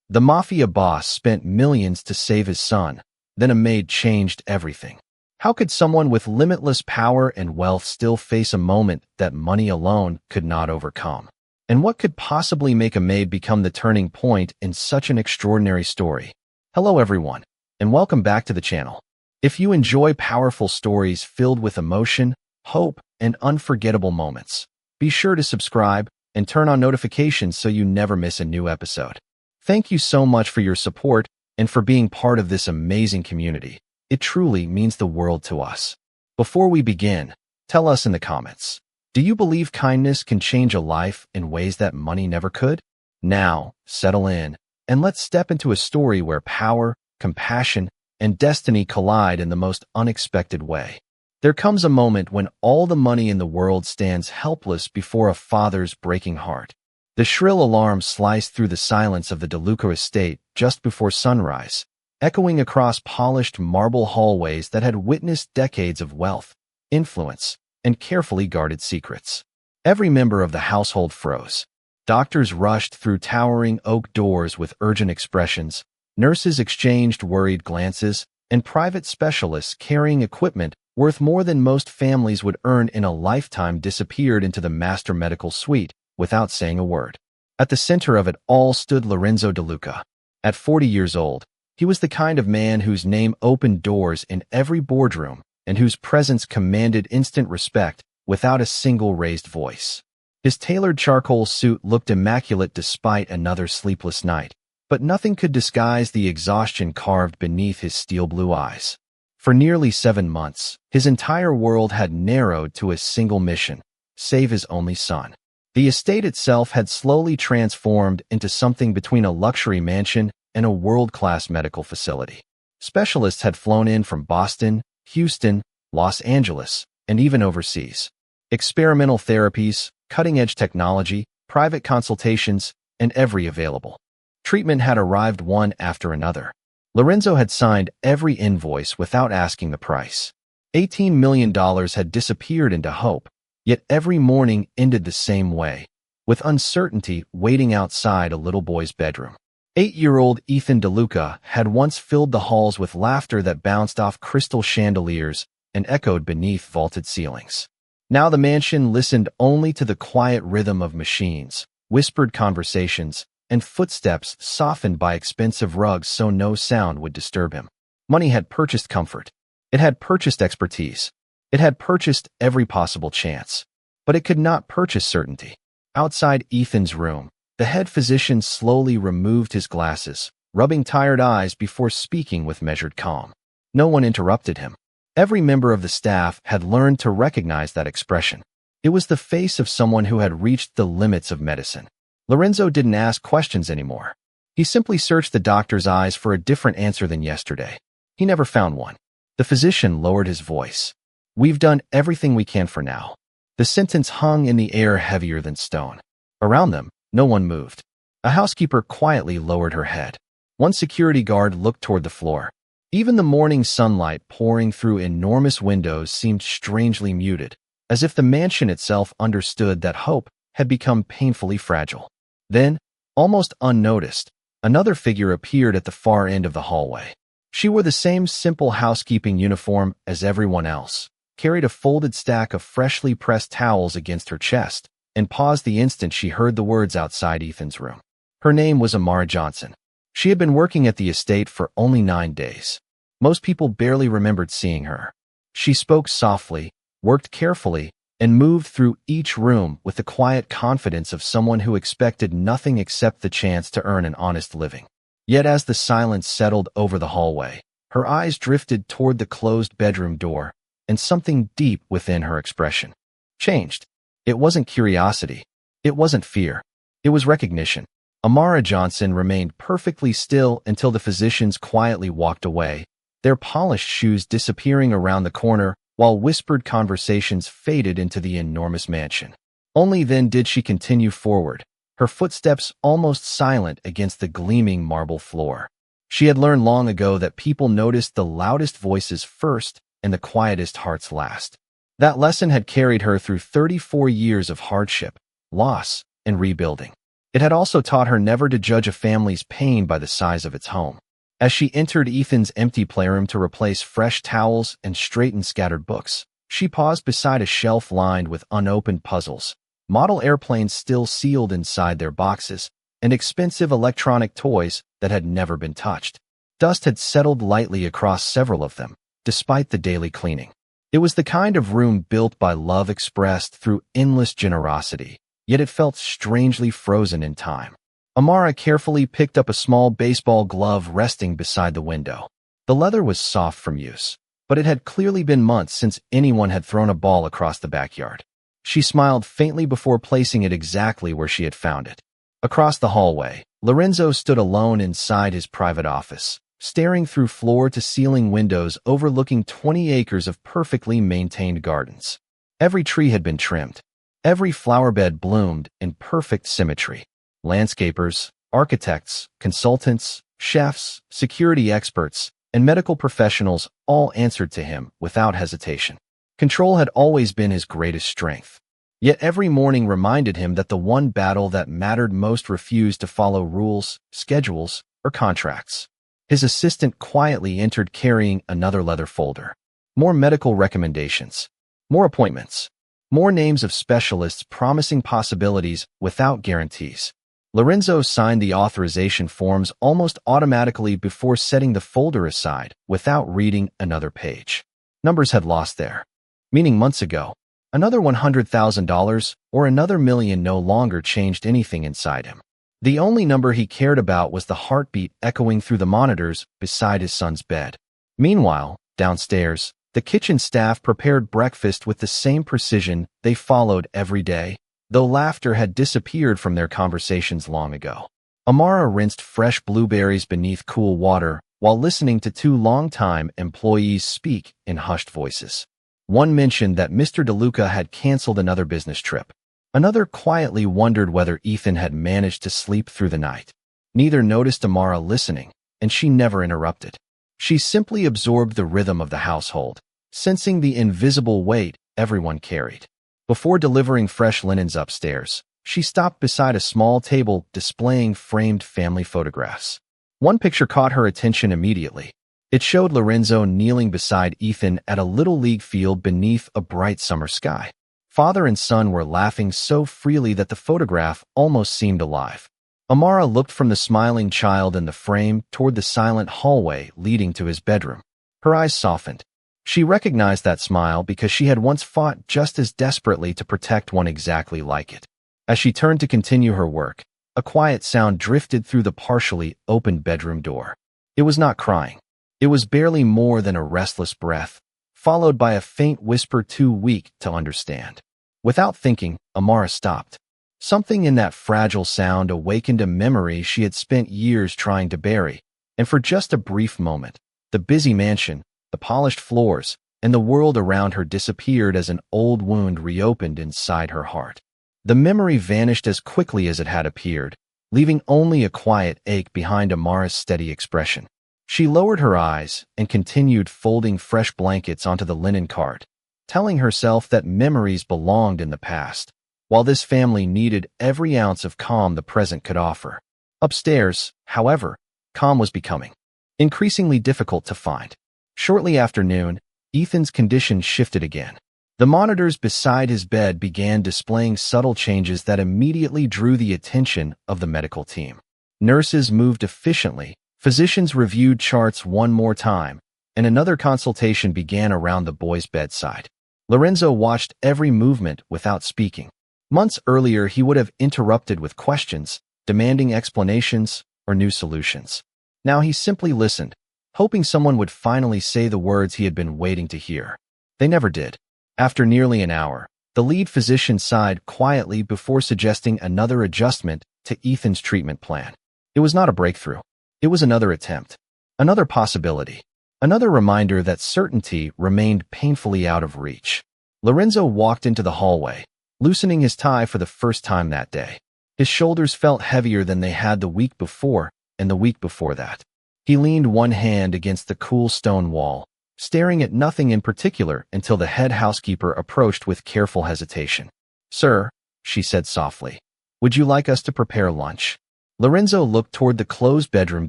The mafia boss spent millions to save his son, then a maid changed everything. How could someone with limitless power and wealth still face a moment that money alone could not overcome? And what could possibly make a maid become the turning point in such an extraordinary story? Hello everyone, and welcome back to the channel. If you enjoy powerful stories filled with emotion, hope, and unforgettable moments, be sure to subscribe and turn on notifications so you never miss a new episode. Thank you so much for your support and for being part of this amazing community. It truly means the world to us. Before we begin, tell us in the comments, do you believe kindness can change a life in ways that money never could? Now, settle in, and let's step into a story where power, compassion, and destiny collide in the most unexpected way. There comes a moment when all the money in the world stands helpless before a father's breaking heart. The shrill alarm sliced through the silence of the DeLuca estate just before sunrise, echoing across polished marble hallways that had witnessed decades of wealth, influence, and carefully guarded secrets. Every member of the household froze. Doctors rushed through towering oak doors with urgent expressions, nurses exchanged worried glances, and private specialists carrying equipment worth more than most families would earn in a lifetime disappeared into the master medical suite without saying a word. At the center of it all stood Lorenzo DeLuca. At 40 years old, he was the kind of man whose name opened doors in every boardroom and whose presence commanded instant respect without a single raised voice. His tailored charcoal suit looked immaculate despite another sleepless night, but nothing could disguise the exhaustion carved beneath his steel blue eyes. For nearly 7 months, his entire world had narrowed to a single mission: save his only son. The estate itself had slowly transformed into something between a luxury mansion and a world-class medical facility. Specialists had flown in from Boston, Houston, Los Angeles, and even overseas. Experimental therapies, cutting-edge technology, private consultations, and every available treatment had arrived one after another. Lorenzo had signed every invoice without asking the price. $18 million had disappeared into hope, yet every morning ended the same way, with uncertainty waiting outside a little boy's bedroom. 8-year-old Ethan DeLuca had once filled the halls with laughter that bounced off crystal chandeliers and echoed beneath vaulted ceilings. Now the mansion listened only to the quiet rhythm of machines, whispered conversations, and footsteps softened by expensive rugs so no sound would disturb him. Money had purchased comfort. It had purchased expertise. It had purchased every possible chance. But it could not purchase certainty. Outside Ethan's room, the head physician slowly removed his glasses, rubbing tired eyes before speaking with measured calm. No one interrupted him. Every member of the staff had learned to recognize that expression. It was the face of someone who had reached the limits of medicine. Lorenzo didn't ask questions anymore. He simply searched the doctor's eyes for a different answer than yesterday. He never found one. The physician lowered his voice. "We've done everything we can for now." The sentence hung in the air heavier than stone. Around them, no one moved. A housekeeper quietly lowered her head. One security guard looked toward the floor. Even the morning sunlight pouring through enormous windows seemed strangely muted, as if the mansion itself understood that hope had become painfully fragile. Then, almost unnoticed, another figure appeared at the far end of the hallway. She wore the same simple housekeeping uniform as everyone else, carried a folded stack of freshly pressed towels against her chest, and paused the instant she heard the words outside Ethan's room. Her name was Amara Johnson. She had been working at the estate for only 9 days. Most people barely remembered seeing her. She spoke softly, worked carefully, and moved through each room with the quiet confidence of someone who expected nothing except the chance to earn an honest living. Yet as the silence settled over the hallway, her eyes drifted toward the closed bedroom door, and something deep within her expression changed. It wasn't curiosity. It wasn't fear. It was recognition. Amara Johnson remained perfectly still until the physicians quietly walked away, their polished shoes disappearing around the corner while whispered conversations faded into the enormous mansion. Only then did she continue forward, her footsteps almost silent against the gleaming marble floor. She had learned long ago that people noticed the loudest voices first and the quietest hearts last. That lesson had carried her through 34 years of hardship, loss, and rebuilding. It had also taught her never to judge a family's pain by the size of its home. As she entered Ethan's empty playroom to replace fresh towels and straighten scattered books, she paused beside a shelf lined with unopened puzzles, model airplanes still sealed inside their boxes, and expensive electronic toys that had never been touched. Dust had settled lightly across several of them, despite the daily cleaning. It was the kind of room built by love expressed through endless generosity, yet it felt strangely frozen in time. Amara carefully picked up a small baseball glove resting beside the window. The leather was soft from use, but it had clearly been months since anyone had thrown a ball across the backyard. She smiled faintly before placing it exactly where she had found it. Across the hallway, Lorenzo stood alone inside his private office, staring through floor-to-ceiling windows overlooking 20 acres of perfectly maintained gardens. Every tree had been trimmed. Every flower bed bloomed in perfect symmetry. Landscapers, architects, consultants, chefs, security experts, and medical professionals all answered to him without hesitation. Control had always been his greatest strength. Yet every morning reminded him that the one battle that mattered most refused to follow rules, schedules, or contracts. His assistant quietly entered carrying another leather folder. More medical recommendations. More appointments. More names of specialists promising possibilities without guarantees. Lorenzo signed the authorization forms almost automatically before setting the folder aside without reading another page. Numbers had lost their meaning months ago. Another $100,000 or another million no longer changed anything inside him. The only number he cared about was the heartbeat echoing through the monitors beside his son's bed. Meanwhile, downstairs, the kitchen staff prepared breakfast with the same precision they followed every day, though laughter had disappeared from their conversations long ago. Amara rinsed fresh blueberries beneath cool water while listening to two longtime employees speak in hushed voices. One mentioned that Mr. DeLuca had canceled another business trip. Another quietly wondered whether Ethan had managed to sleep through the night. Neither noticed Amara listening, and she never interrupted. She simply absorbed the rhythm of the household, sensing the invisible weight everyone carried. Before delivering fresh linens upstairs, she stopped beside a small table displaying framed family photographs. One picture caught her attention immediately. It showed Lorenzo kneeling beside Ethan at a little league field beneath a bright summer sky. Father and son were laughing so freely that the photograph almost seemed alive. Amara looked from the smiling child in the frame toward the silent hallway leading to his bedroom. Her eyes softened. She recognized that smile because she had once fought just as desperately to protect one exactly like it. As she turned to continue her work, a quiet sound drifted through the partially opened bedroom door. It was not crying. It was barely more than a restless breath, followed by a faint whisper too weak to understand. Without thinking, Amara stopped. Something in that fragile sound awakened a memory she had spent years trying to bury, and for just a brief moment, the busy mansion, the polished floors, and the world around her disappeared as an old wound reopened inside her heart. The memory vanished as quickly as it had appeared, leaving only a quiet ache behind Amara's steady expression. She lowered her eyes and continued folding fresh blankets onto the linen cart, telling herself that memories belonged in the past, while this family needed every ounce of calm the present could offer. Upstairs, however, calm was becoming increasingly difficult to find. Shortly after noon, Ethan's condition shifted again. The monitors beside his bed began displaying subtle changes that immediately drew the attention of the medical team. Nurses moved efficiently, physicians reviewed charts one more time, and another consultation began around the boy's bedside. Lorenzo watched every movement without speaking. Months earlier, he would have interrupted with questions, demanding explanations or new solutions. Now he simply listened, hoping someone would finally say the words he had been waiting to hear. They never did. After nearly an hour, the lead physician sighed quietly before suggesting another adjustment to Ethan's treatment plan. It was not a breakthrough. It was another attempt, another possibility, another reminder that certainty remained painfully out of reach. Lorenzo walked into the hallway, loosening his tie for the first time that day. His shoulders felt heavier than they had the week before and the week before that. He leaned one hand against the cool stone wall, staring at nothing in particular until the head housekeeper approached with careful hesitation. "Sir," she said softly. Would you like us to prepare lunch? Lorenzo looked toward the closed bedroom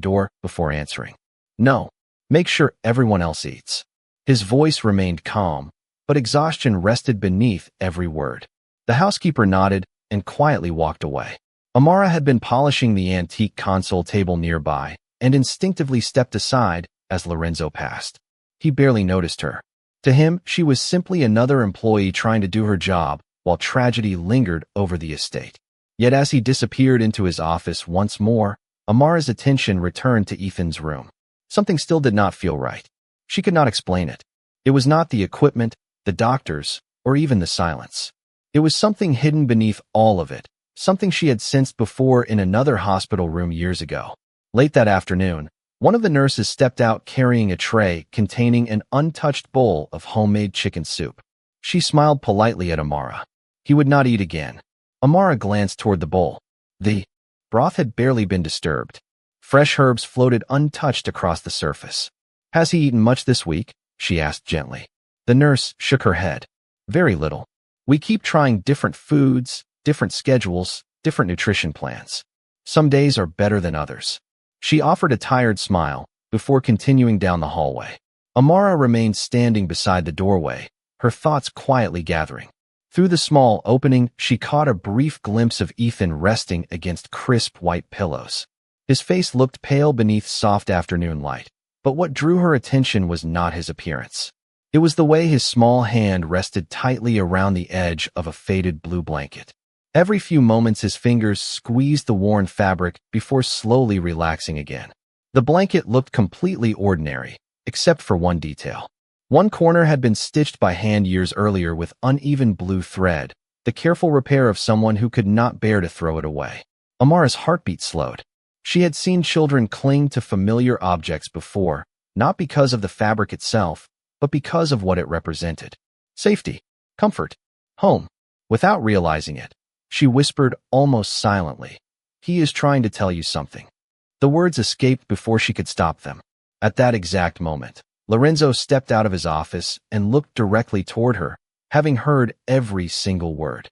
door before answering. No. Make sure everyone else eats. His voice remained calm, but exhaustion rested beneath every word. The housekeeper nodded and quietly walked away. Amara had been polishing the antique console table nearby and instinctively stepped aside as Lorenzo passed. He barely noticed her. To him, she was simply another employee trying to do her job while tragedy lingered over the estate. Yet as he disappeared into his office once more, Amara's attention returned to Ethan's room. Something still did not feel right. She could not explain it. It was not the equipment, the doctors, or even the silence. It was something hidden beneath all of it, something she had sensed before in another hospital room years ago. Late that afternoon, one of the nurses stepped out carrying a tray containing an untouched bowl of homemade chicken soup. She smiled politely at Amara. He would not eat again. Amara glanced toward the bowl. The broth had barely been disturbed. Fresh herbs floated untouched across the surface. Has he eaten much this week? She asked gently. The nurse shook her head. Very little. We keep trying different foods, different schedules, different nutrition plans. Some days are better than others. She offered a tired smile before continuing down the hallway. Amara remained standing beside the doorway, her thoughts quietly gathering. Through the small opening, she caught a brief glimpse of Ethan resting against crisp white pillows. His face looked pale beneath soft afternoon light, but what drew her attention was not his appearance. It was the way his small hand rested tightly around the edge of a faded blue blanket. Every few moments his fingers squeezed the worn fabric before slowly relaxing again. The blanket looked completely ordinary, except for one detail. One corner had been stitched by hand years earlier with uneven blue thread, the careful repair of someone who could not bear to throw it away. Amara's heartbeat slowed. She had seen children cling to familiar objects before, not because of the fabric itself, but because of what it represented. Safety, comfort, home. Without realizing it, she whispered almost silently, "He is trying to tell you something." The words escaped before she could stop them. At that exact moment, Lorenzo stepped out of his office and looked directly toward her, having heard every single word.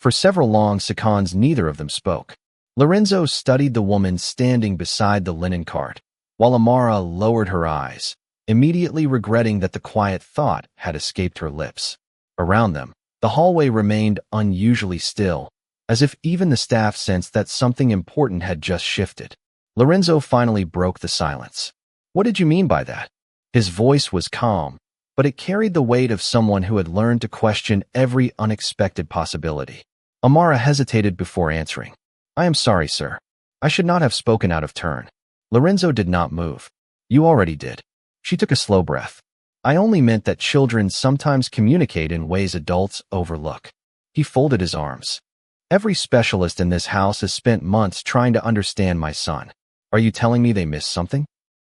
For several long seconds, neither of them spoke. Lorenzo studied the woman standing beside the linen cart, while Amara lowered her eyes, immediately regretting that the quiet thought had escaped her lips. Around them, the hallway remained unusually still, as if even the staff sensed that something important had just shifted. Lorenzo finally broke the silence. "What did you mean by that?" His voice was calm, but it carried the weight of someone who had learned to question every unexpected possibility. Amara hesitated before answering. "I am sorry, sir. I should not have spoken out of turn." Lorenzo did not move. "You already did." She took a slow breath. "I only meant that children sometimes communicate in ways adults overlook." He folded his arms. "Every specialist in this house has spent months trying to understand my son. Are you telling me they missed something?"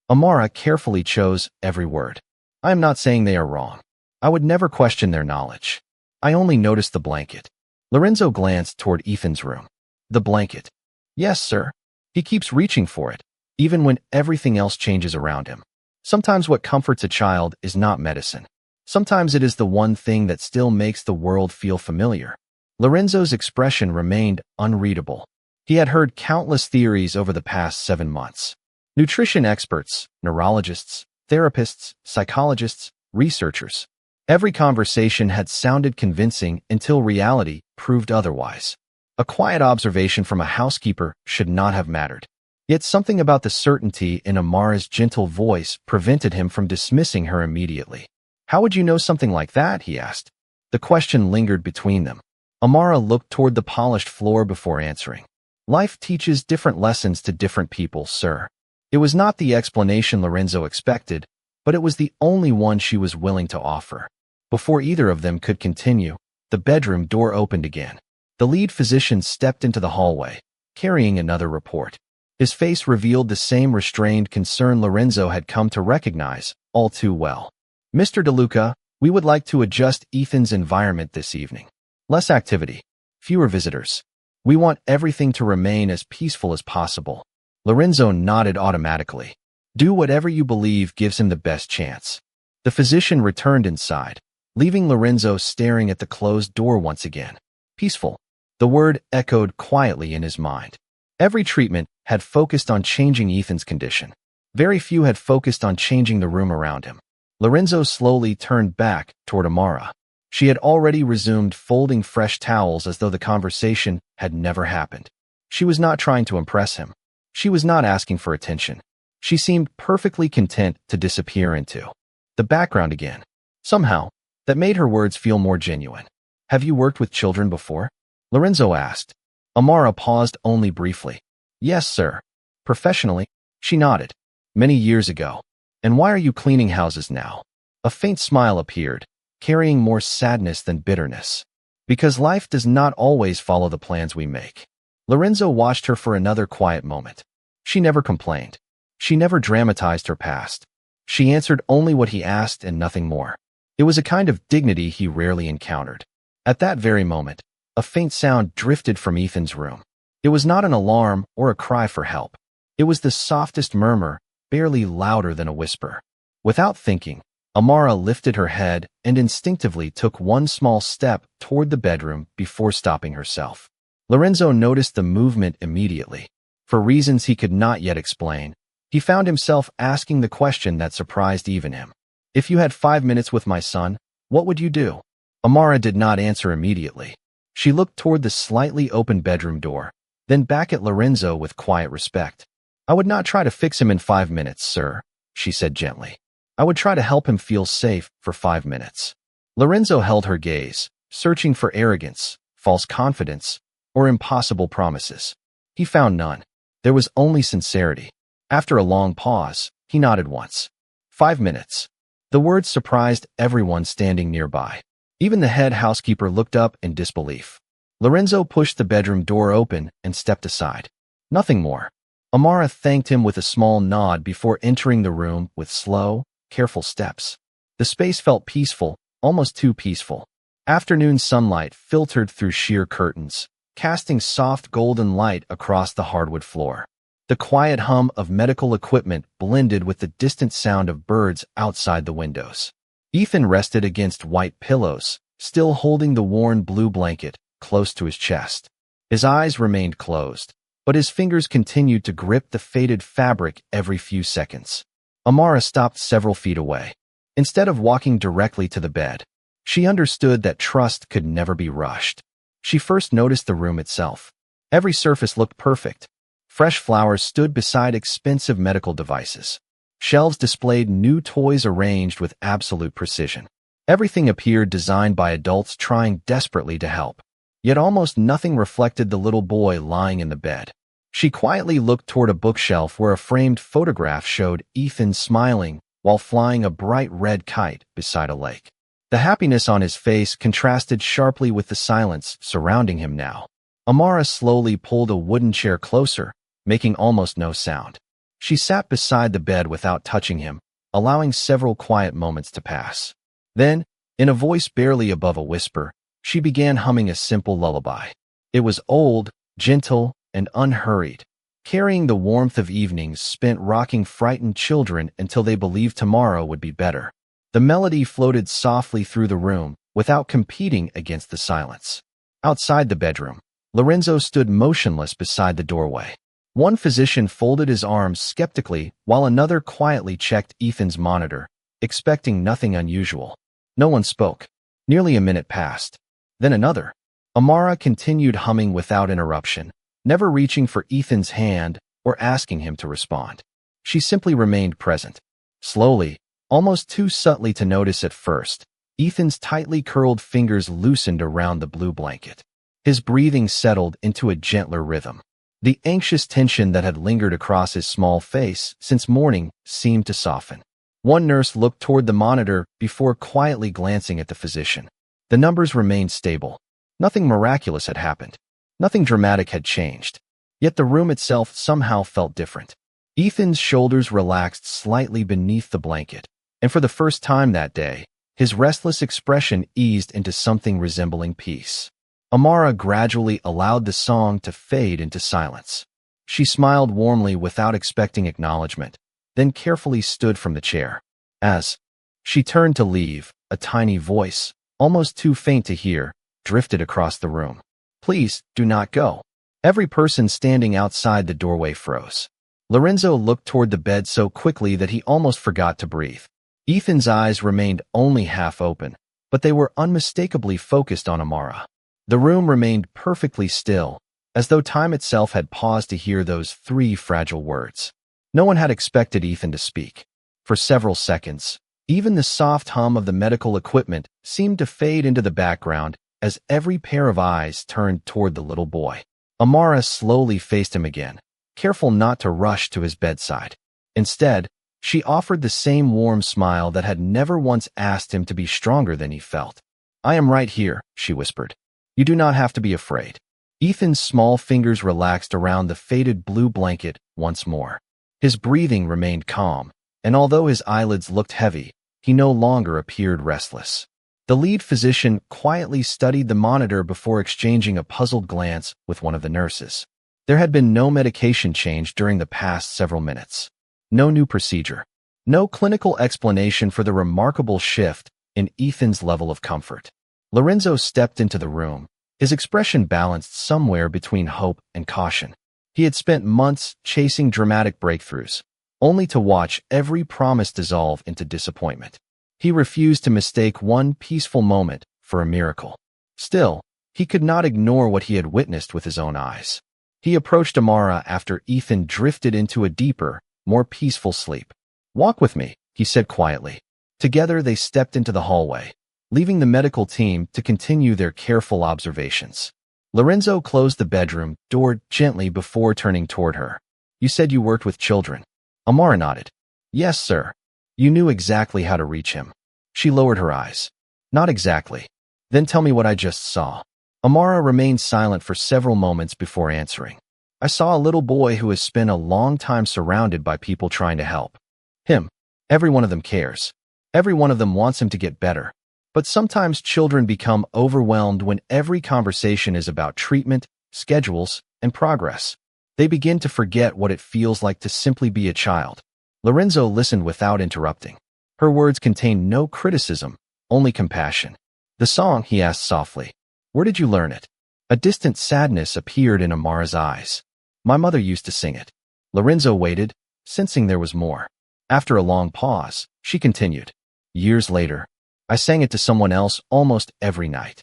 Amara carefully chose every word. "I am not saying they are wrong. I would never question their knowledge. I only noticed the blanket." Lorenzo glanced toward Ethan's room. "The blanket." "Yes, sir. He keeps reaching for it, even when everything else changes around him. Sometimes what comforts a child is not medicine. Sometimes it is the one thing that still makes the world feel familiar." Lorenzo's expression remained unreadable. He had heard countless theories over the past 7 months. Nutrition experts, neurologists, therapists, psychologists, researchers. Every conversation had sounded convincing until reality proved otherwise. A quiet observation from a housekeeper should not have mattered. Yet something about the certainty in Amara's gentle voice prevented him from dismissing her immediately. "How would you know something like that?" he asked. The question lingered between them. Amara looked toward the polished floor before answering. "Life teaches different lessons to different people, sir." It was not the explanation Lorenzo expected, but it was the only one she was willing to offer. Before either of them could continue, the bedroom door opened again. The lead physician stepped into the hallway, carrying another report. His face revealed the same restrained concern Lorenzo had come to recognize all too well. "Mr. DeLuca, we would like to adjust Ethan's environment this evening. Less activity, fewer visitors. We want everything to remain as peaceful as possible." Lorenzo nodded automatically. "Do whatever you believe gives him the best chance." The physician returned inside, leaving Lorenzo staring at the closed door once again. Peaceful. The word echoed quietly in his mind. Every treatment had focused on changing Ethan's condition. Very few had focused on changing the room around him. Lorenzo slowly turned back toward Amara. She had already resumed folding fresh towels as though the conversation had never happened. She was not trying to impress him. She was not asking for attention. She seemed perfectly content to disappear into the background again. Somehow, that made her words feel more genuine. "Have you worked with children before?" Lorenzo asked. Amara paused only briefly. "Yes, sir. Professionally?" She nodded. "Many years ago. And why are you cleaning houses now?" A faint smile appeared, carrying more sadness than bitterness. "Because life does not always follow the plans we make." Lorenzo watched her for another quiet moment. She never complained. She never dramatized her past. She answered only what he asked and nothing more. It was a kind of dignity he rarely encountered. At that very moment, a faint sound drifted from Ethan's room. It was not an alarm or a cry for help. It was the softest murmur, barely louder than a whisper. Without thinking, Amara lifted her head and instinctively took one small step toward the bedroom before stopping herself. Lorenzo noticed the movement immediately. For reasons he could not yet explain, he found himself asking the question that surprised even him. "If you had 5 minutes with my son, what would you do?" Amara did not answer immediately. She looked toward the slightly open bedroom door, then back at Lorenzo with quiet respect. "I would not try to fix him in 5 minutes, sir," she said gently. "I would try to help him feel safe for 5 minutes." Lorenzo held her gaze, searching for arrogance, false confidence, or impossible promises. He found none. There was only sincerity. After a long pause, he nodded once. 5 minutes. The words surprised everyone standing nearby. Even the head housekeeper looked up in disbelief. Lorenzo pushed the bedroom door open and stepped aside. Nothing more. Amara thanked him with a small nod before entering the room with slow, careful steps. The space felt peaceful, almost too peaceful. Afternoon sunlight filtered through sheer curtains, casting soft golden light across the hardwood floor. The quiet hum of medical equipment blended with the distant sound of birds outside the windows. Ethan rested against white pillows, still holding the worn blue blanket close to his chest. His eyes remained closed, but his fingers continued to grip the faded fabric every few seconds. Amara stopped several feet away. Instead of walking directly to the bed, she understood that trust could never be rushed. She first noticed the room itself. Every surface looked perfect. Fresh flowers stood beside expensive medical devices. Shelves displayed new toys arranged with absolute precision. Everything appeared designed by adults trying desperately to help. Yet almost nothing reflected the little boy lying in the bed. She quietly looked toward a bookshelf where a framed photograph showed Ethan smiling while flying a bright red kite beside a lake. The happiness on his face contrasted sharply with the silence surrounding him now. Amara slowly pulled a wooden chair closer, making almost no sound. She sat beside the bed without touching him, allowing several quiet moments to pass. Then, in a voice barely above a whisper, she began humming a simple lullaby. It was old, gentle, and unhurried, carrying the warmth of evenings spent rocking frightened children until they believed tomorrow would be better. The melody floated softly through the room, without competing against the silence. Outside the bedroom, Lorenzo stood motionless beside the doorway. One physician folded his arms skeptically while another quietly checked Ethan's monitor, expecting nothing unusual. No one spoke. Nearly a minute passed. Then another. Amara continued humming without interruption, never reaching for Ethan's hand or asking him to respond. She simply remained present. Slowly, almost too subtly to notice at first, Ethan's tightly curled fingers loosened around the blue blanket. His breathing settled into a gentler rhythm. The anxious tension that had lingered across his small face since morning seemed to soften. One nurse looked toward the monitor before quietly glancing at the physician. The numbers remained stable. Nothing miraculous had happened. Nothing dramatic had changed. Yet the room itself somehow felt different. Ethan's shoulders relaxed slightly beneath the blanket, and for the first time that day, his restless expression eased into something resembling peace. Amara gradually allowed the song to fade into silence. She smiled warmly without expecting acknowledgement, then carefully stood from the chair. As she turned to leave, a tiny voice, almost too faint to hear, drifted across the room. Please, do not go. Every person standing outside the doorway froze. Lorenzo looked toward the bed so quickly that he almost forgot to breathe. Ethan's eyes remained only half open, but they were unmistakably focused on Amara. The room remained perfectly still, as though time itself had paused to hear those three fragile words. No one had expected Ethan to speak. For several seconds, even the soft hum of the medical equipment seemed to fade into the background as every pair of eyes turned toward the little boy. Amara slowly faced him again, careful not to rush to his bedside. Instead, she offered the same warm smile that had never once asked him to be stronger than he felt. "I am right here," she whispered. "You do not have to be afraid." Ethan's small fingers relaxed around the faded blue blanket once more. His breathing remained calm, and although his eyelids looked heavy, he no longer appeared restless. The lead physician quietly studied the monitor before exchanging a puzzled glance with one of the nurses. There had been no medication change during the past several minutes. No new procedure. No clinical explanation for the remarkable shift in Ethan's level of comfort. Lorenzo stepped into the room, his expression balanced somewhere between hope and caution. He had spent months chasing dramatic breakthroughs, only to watch every promise dissolve into disappointment. He refused to mistake one peaceful moment for a miracle. Still, he could not ignore what he had witnessed with his own eyes. He approached Amara after Ethan drifted into a deeper, more peaceful sleep. "Walk with me," he said quietly. Together they stepped into the hallway, leaving the medical team to continue their careful observations. Lorenzo closed the bedroom door gently before turning toward her. "You said you worked with children." Amara nodded. "Yes, sir." "You knew exactly how to reach him." She lowered her eyes. "Not exactly." "Then tell me what I just saw." Amara remained silent for several moments before answering. "I saw a little boy who has spent a long time surrounded by people trying to help him. Every one of them cares. Every one of them wants him to get better. But sometimes children become overwhelmed when every conversation is about treatment, schedules, and progress. They begin to forget what it feels like to simply be a child." Lorenzo listened without interrupting. Her words contained no criticism, only compassion. "The song?" he asked softly. "Where did you learn it?" A distant sadness appeared in Amara's eyes. "My mother used to sing it." Lorenzo waited, sensing there was more. After a long pause, she continued. "Years later, I sang it to someone else almost every night."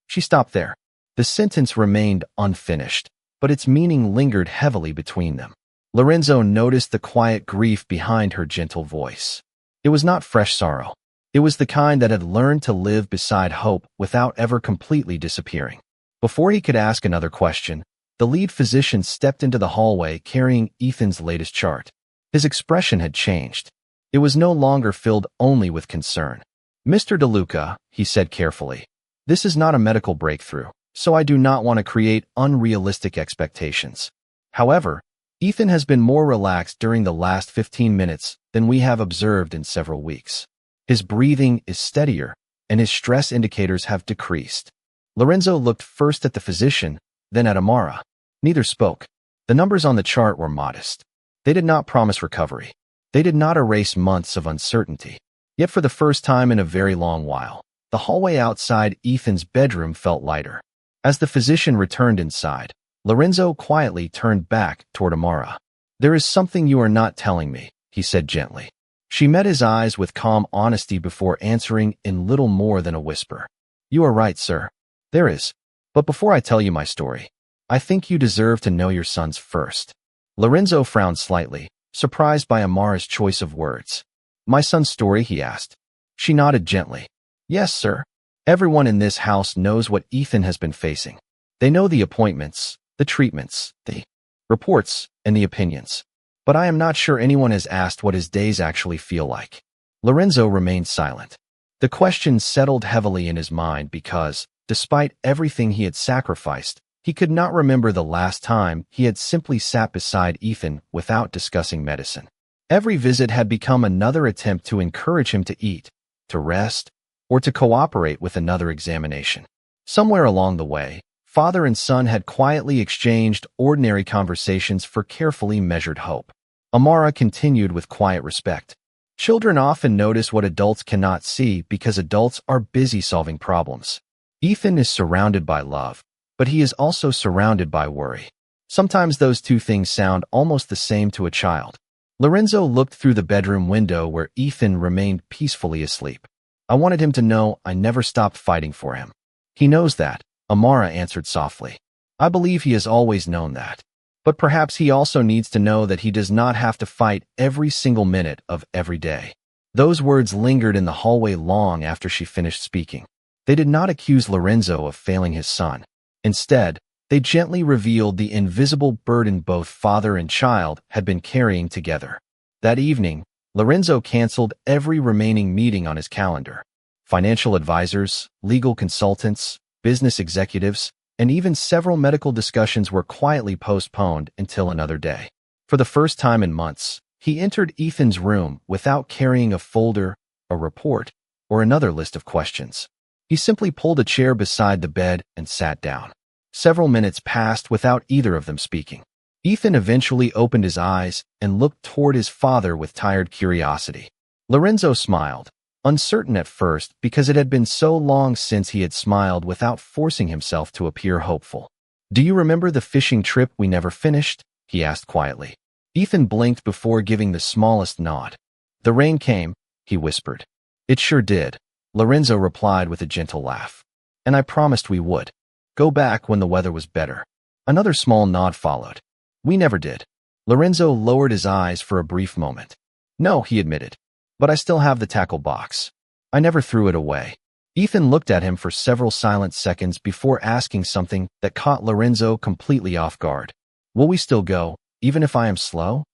She stopped there. The sentence remained unfinished, but its meaning lingered heavily between them. Lorenzo noticed the quiet grief behind her gentle voice. It was not fresh sorrow. It was the kind that had learned to live beside hope without ever completely disappearing. Before he could ask another question, the lead physician stepped into the hallway carrying Ethan's latest chart. His expression had changed. It was no longer filled only with concern. "Mr. DeLuca," he said carefully, "this is not a medical breakthrough, so I do not want to create unrealistic expectations. However, Ethan has been more relaxed during the last 15 minutes than we have observed in several weeks. His breathing is steadier, and his stress indicators have decreased." Lorenzo looked first at the physician, then at Amara. Neither spoke. The numbers on the chart were modest. They did not promise recovery. They did not erase months of uncertainty. Yet for the first time in a very long while, the hallway outside Ethan's bedroom felt lighter. As the physician returned inside, Lorenzo quietly turned back toward Amara. "There is something you are not telling me," he said gently. She met his eyes with calm honesty before answering in little more than a whisper. "You are right, sir. There is. But before I tell you my story, I think you deserve to know your sons first." Lorenzo frowned slightly, surprised by Amara's choice of words. "My son's story?" he asked. She nodded gently. "Yes, sir. Everyone in this house knows what Ethan has been facing. They know the appointments, the treatments, the reports, and the opinions. But I am not sure anyone has asked what his days actually feel like." Lorenzo remained silent. The question settled heavily in his mind because, despite everything he had sacrificed, he could not remember the last time he had simply sat beside Ethan without discussing medicine. Every visit had become another attempt to encourage him to eat, to rest, or to cooperate with another examination. Somewhere along the way, father and son had quietly exchanged ordinary conversations for carefully measured hope. Amara continued with quiet respect. "Children often notice what adults cannot see because adults are busy solving problems. Ethan is surrounded by love, but he is also surrounded by worry. Sometimes those two things sound almost the same to a child. Lorenzo looked through the bedroom window where Ethan remained peacefully asleep. I wanted him to know I never stopped fighting for him. He knows that, Amara answered softly. I believe he has always known that. But perhaps he also needs to know that he does not have to fight every single minute of every day. Those words lingered in the hallway long after she finished speaking. They did not accuse Lorenzo of failing his son. Instead, they gently revealed the invisible burden both father and child had been carrying together. That evening, Lorenzo canceled every remaining meeting on his calendar. Financial advisors, legal consultants, business executives, and even several medical discussions were quietly postponed until another day. For the first time in months, he entered Ethan's room without carrying a folder, a report, or another list of questions. He simply pulled a chair beside the bed and sat down. Several minutes passed without either of them speaking. Ethan eventually opened his eyes and looked toward his father with tired curiosity. Lorenzo smiled, uncertain at first because it had been so long since he had smiled without forcing himself to appear hopeful. Do you remember the fishing trip we never finished? He asked quietly. Ethan blinked before giving the smallest nod. The rain came, he whispered. It sure did, Lorenzo replied with a gentle laugh. And I promised we would. Go back when the weather was better. Another small nod followed. We never did. Lorenzo lowered his eyes for a brief moment. No, he admitted. But I still have the tackle box. I never threw it away. Ethan looked at him for several silent seconds before asking something that caught Lorenzo completely off guard. Will we still go, even if I am slow?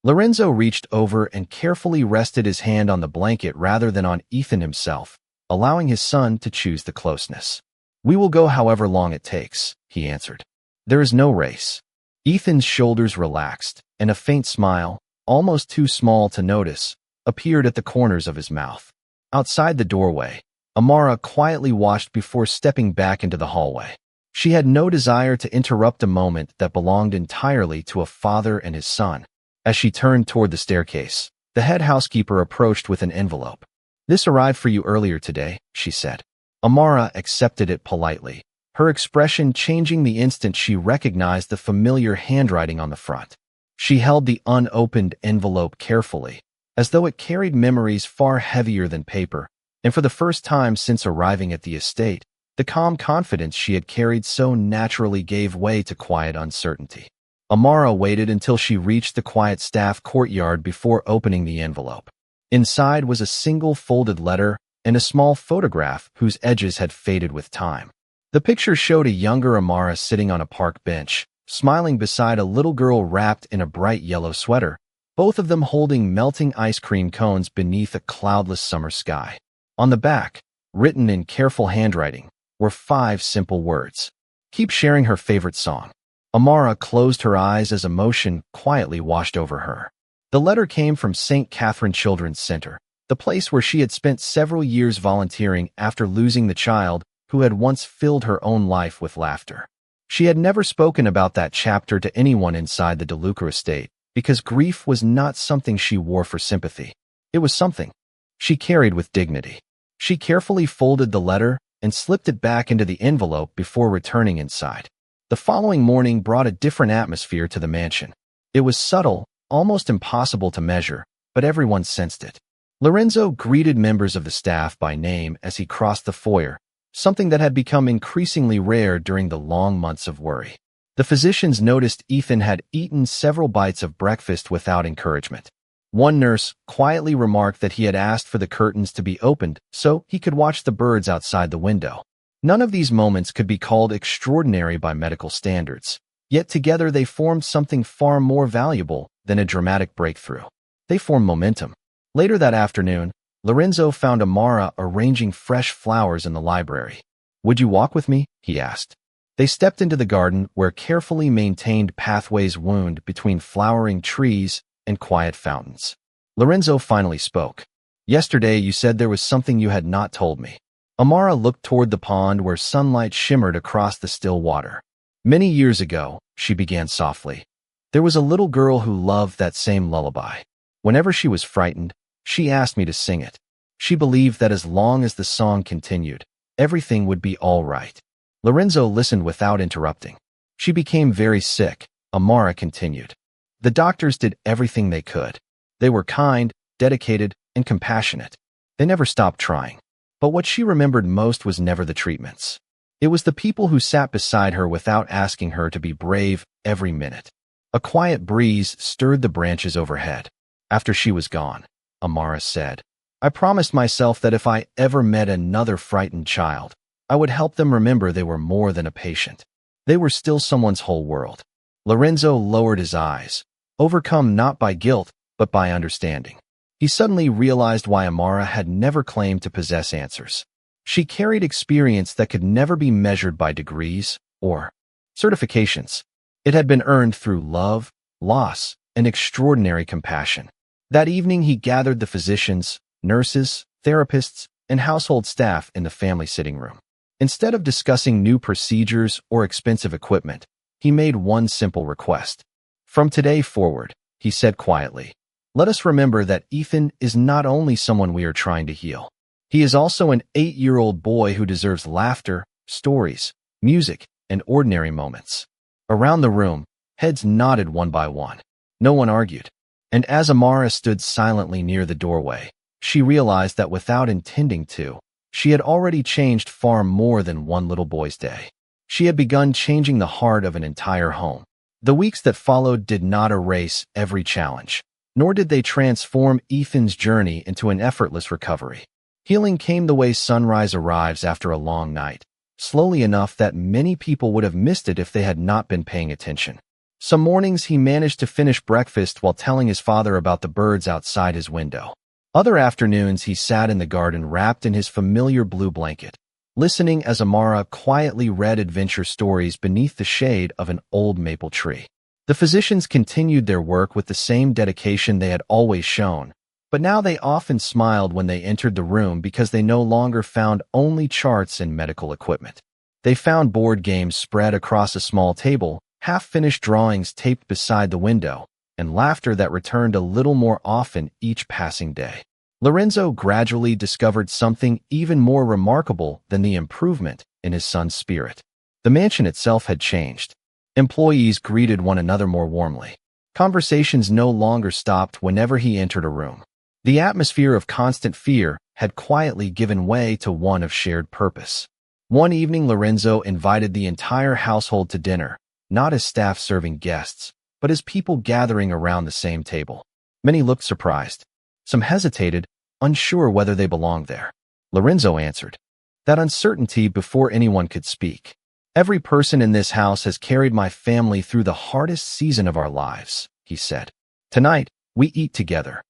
Lorenzo reached over and carefully rested his hand on the blanket rather than on Ethan himself, allowing his son to choose the closeness. We will go however long it takes, he answered. There is no race. Ethan's shoulders relaxed, and a faint smile, almost too small to notice, appeared at the corners of his mouth. Outside the doorway, Amara quietly washed before stepping back into the hallway. She had no desire to interrupt a moment that belonged entirely to a father and his son. As she turned toward the staircase, the head housekeeper approached with an envelope. This arrived for you earlier today, she said. Amara accepted it politely, her expression changing the instant she recognized the familiar handwriting on the front. She held the unopened envelope carefully, as though it carried memories far heavier than paper, and for the first time since arriving at the estate, the calm confidence she had carried so naturally gave way to quiet uncertainty. Amara waited until she reached the quiet staff courtyard before opening the envelope. Inside was a single folded letter and a small photograph whose edges had faded with time. The picture showed a younger Amara sitting on a park bench, smiling beside a little girl wrapped in a bright yellow sweater, both of them holding melting ice cream cones beneath a cloudless summer sky. On the back, written in careful handwriting, were 5 simple words. Keep sharing her favorite song. Amara closed her eyes as emotion quietly washed over her. The letter came from St. Catherine Children's Center, the place where she had spent several years volunteering after losing the child who had once filled her own life with laughter. She had never spoken about that chapter to anyone inside the DeLuca estate because grief was not something she wore for sympathy. It was something she carried with dignity. She carefully folded the letter and slipped it back into the envelope before returning inside. The following morning brought a different atmosphere to the mansion. It was subtle, almost impossible to measure, but everyone sensed it. Lorenzo greeted members of the staff by name as he crossed the foyer, something that had become increasingly rare during the long months of worry. The physicians noticed Ethan had eaten several bites of breakfast without encouragement. One nurse quietly remarked that he had asked for the curtains to be opened so he could watch the birds outside the window. None of these moments could be called extraordinary by medical standards, yet together they formed something far more valuable than a dramatic breakthrough. They formed momentum. Later that afternoon, Lorenzo found Amara arranging fresh flowers in the library. Would you walk with me? He asked. They stepped into the garden where carefully maintained pathways wound between flowering trees and quiet fountains. Lorenzo finally spoke. Yesterday you said there was something you had not told me. Amara looked toward the pond where sunlight shimmered across the still water. Many years ago, she began softly, there was a little girl who loved that same lullaby. Whenever she was frightened, she asked me to sing it. She believed that as long as the song continued, everything would be all right. Lorenzo listened without interrupting. She became very sick, Amara continued. The doctors did everything they could. They were kind, dedicated, and compassionate. They never stopped trying. But what she remembered most was never the treatments. It was the people who sat beside her without asking her to be brave every minute. A quiet breeze stirred the branches overhead. After she was gone, Amara said, I promised myself that if I ever met another frightened child, I would help them remember they were more than a patient. They were still someone's whole world. Lorenzo lowered his eyes, overcome not by guilt, but by understanding. He suddenly realized why Amara had never claimed to possess answers. She carried experience that could never be measured by degrees or certifications. It had been earned through love, loss, and extraordinary compassion. That evening he gathered the physicians, nurses, therapists, and household staff in the family sitting room. Instead of discussing new procedures or expensive equipment, he made one simple request. From today forward, he said quietly, let us remember that Ethan is not only someone we are trying to heal. He is also an 8-year-old boy who deserves laughter, stories, music, and ordinary moments. Around the room, heads nodded one by one. No one argued. And as Amara stood silently near the doorway, she realized that without intending to, she had already changed far more than one little boy's day. She had begun changing the heart of an entire home. The weeks that followed did not erase every challenge, nor did they transform Ethan's journey into an effortless recovery. Healing came the way sunrise arrives after a long night, slowly enough that many people would have missed it if they had not been paying attention. Some mornings he managed to finish breakfast while telling his father about the birds outside his window. Other afternoons he sat in the garden wrapped in his familiar blue blanket, listening as Amara quietly read adventure stories beneath the shade of an old maple tree. The physicians continued their work with the same dedication they had always shown, but now they often smiled when they entered the room because they no longer found only charts and medical equipment. They found board games spread across a small table, half-finished drawings taped beside the window, and laughter that returned a little more often each passing day. Lorenzo gradually discovered something even more remarkable than the improvement in his son's spirit. The mansion itself had changed. Employees greeted one another more warmly. Conversations no longer stopped whenever he entered a room. The atmosphere of constant fear had quietly given way to one of shared purpose. One evening, Lorenzo invited the entire household to dinner, not as staff serving guests, but as people gathering around the same table. Many looked surprised. Some hesitated, unsure whether they belonged there. Lorenzo answered, that uncertainty before anyone could speak. Every person in this house has carried my family through the hardest season of our lives, he said. Tonight, we eat together.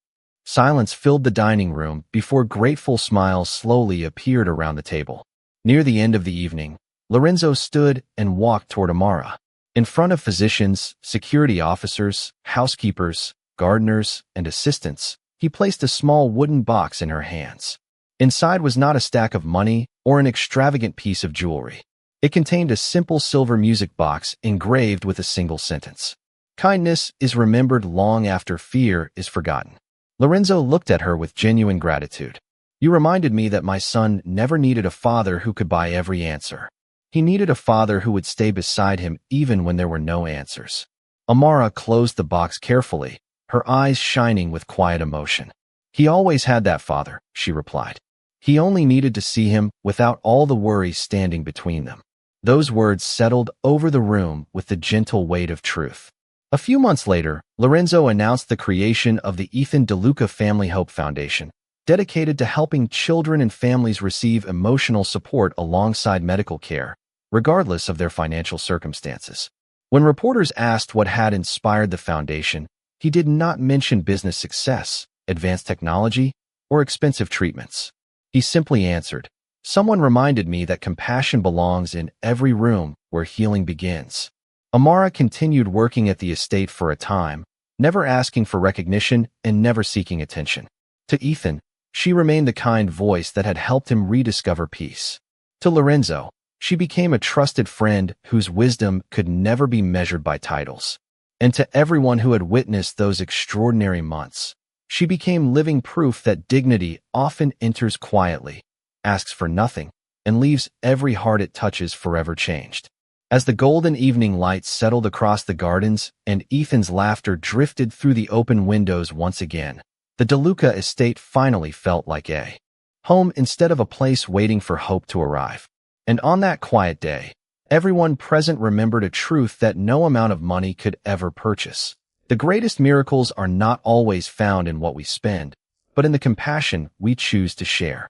Silence filled the dining room before grateful smiles slowly appeared around the table. Near the end of the evening, Lorenzo stood and walked toward Amara. In front of physicians, security officers, housekeepers, gardeners, and assistants, he placed a small wooden box in her hands. Inside was not a stack of money or an extravagant piece of jewelry. It contained a simple silver music box engraved with a single sentence. Kindness is remembered long after fear is forgotten. Lorenzo looked at her with genuine gratitude. You reminded me that my son never needed a father who could buy every answer. He needed a father who would stay beside him even when there were no answers. Amara closed the box carefully, her eyes shining with quiet emotion. He always had that father, she replied. He only needed to see him without all the worries standing between them. Those words settled over the room with the gentle weight of truth. A few months later, Lorenzo announced the creation of the Ethan DeLuca Family Hope Foundation, dedicated to helping children and families receive emotional support alongside medical care, regardless of their financial circumstances. When reporters asked what had inspired the foundation, he did not mention business success, advanced technology, or expensive treatments. He simply answered, someone reminded me that compassion belongs in every room where healing begins. Amara continued working at the estate for a time, never asking for recognition and never seeking attention. To Ethan, she remained the kind voice that had helped him rediscover peace. To Lorenzo, she became a trusted friend whose wisdom could never be measured by titles. And to everyone who had witnessed those extraordinary months, she became living proof that dignity often enters quietly, asks for nothing, and leaves every heart it touches forever changed. As the golden evening light settled across the gardens and Ethan's laughter drifted through the open windows once again, the DeLuca estate finally felt like a home instead of a place waiting for hope to arrive. And on that quiet day, everyone present remembered a truth that no amount of money could ever purchase. The greatest miracles are not always found in what we spend, but in the compassion we choose to share.